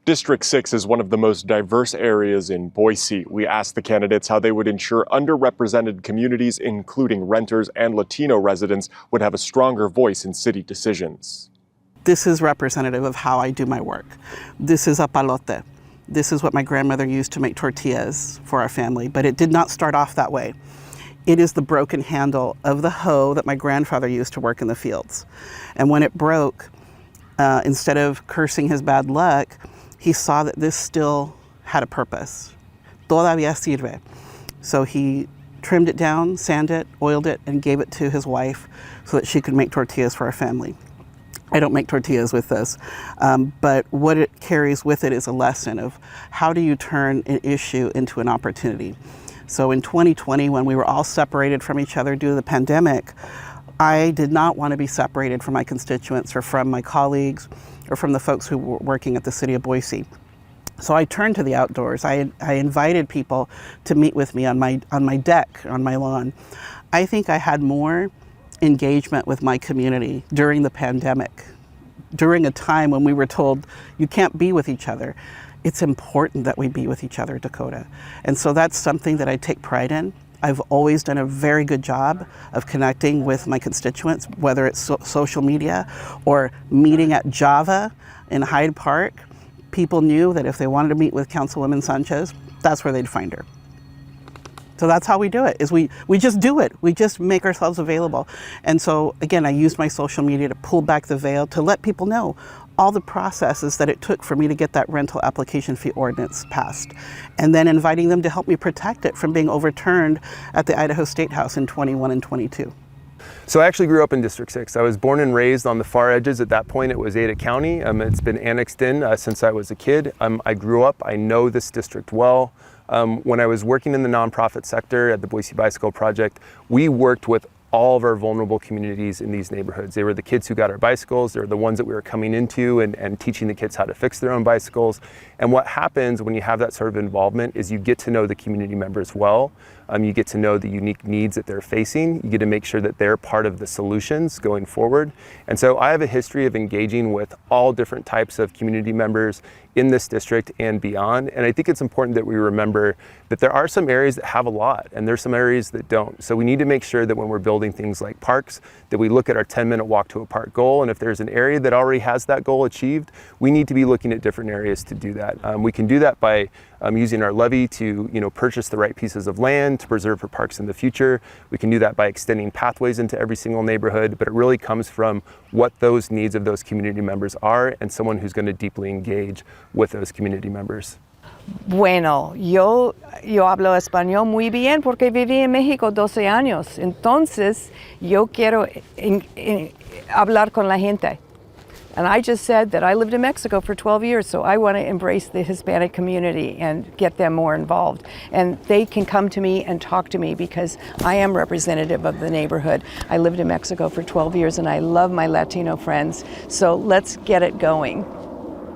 District 6 is one of the most diverse areas in Boise. We asked the candidates how they would ensure underrepresented communities, including renters and Latino residents, would have a stronger voice in city decisions. This is representative of how I do my work. This is a palote. This is what my grandmother used to make tortillas for our family, but it did not start off that way. It is the broken handle of the hoe that my grandfather used to work in the fields. And when it broke, instead of cursing his bad luck, he saw that this still had a purpose. Todavía sirve. So he trimmed it down, sanded it, oiled it, and gave it to his wife so that she could make tortillas for our family. I don't make tortillas with this, but what it carries with it is a lesson of how do you turn an issue into an opportunity. So in 2020, when we were all separated from each other due to the pandemic, I did not want to be separated from my constituents or from my colleagues or from the folks who were working at the city of Boise. So I turned to the outdoors. I invited people to meet with me on my deck, on my lawn. I think I had more engagement with my community during the pandemic, during a time when we were told you can't be with each other. It's important that we be with each other, Dakota. And so that's something that I take pride in. I've always done a very good job of connecting with my constituents, whether it's social media or meeting at Java in Hyde Park. People knew that if they wanted to meet with Councilwoman Sanchez, that's where they'd find her. So that's how we do it, is we just do it. We just make ourselves available. And so, again, I use my social media to pull back the veil to let people know all the processes that it took for me to get that rental application fee ordinance passed, and then inviting them to help me protect it from being overturned at the Idaho State House in 21 and 22. So I actually grew up in District 6. I was born and raised on the far edges. At that point, it was Ada County. It's been annexed in since I was a kid. I grew up, I know this district well. When I was working in the nonprofit sector at the Boise Bicycle Project, we worked with all of our vulnerable communities in these neighborhoods. They were the kids who got our bicycles. They were the ones that we were coming into and teaching the kids how to fix their own bicycles. And what happens when you have that sort of involvement is you get to know the community members well. You get to know the unique needs that they're facing. You get to make sure that they're part of the solutions going forward. And so I have a history of engaging with all different types of community members in this district and beyond. And I think it's important that we remember that there are some areas that have a lot and there's some areas that don't. So we need to make sure that when we're building things like parks, that we look at our 10-minute walk to a park goal. And if there's an area that already has that goal achieved, we need to be looking at different areas to do that. We can do that by using our levy to purchase the right pieces of land to preserve for parks in the future. We can do that by extending pathways into every single neighborhood, but it really comes from what those needs of those community members are and someone who's going to deeply engage with those community members. Bueno, yo hablo español muy bien porque viví en México 12 años. Entonces, yo quiero hablar con la gente. And I just said that I lived in Mexico for 12 years, so I want to embrace the Hispanic community and get them more involved. And they can come to me and talk to me because I am representative of the neighborhood. I lived in Mexico for 12 years and I love my Latino friends, so let's get it going.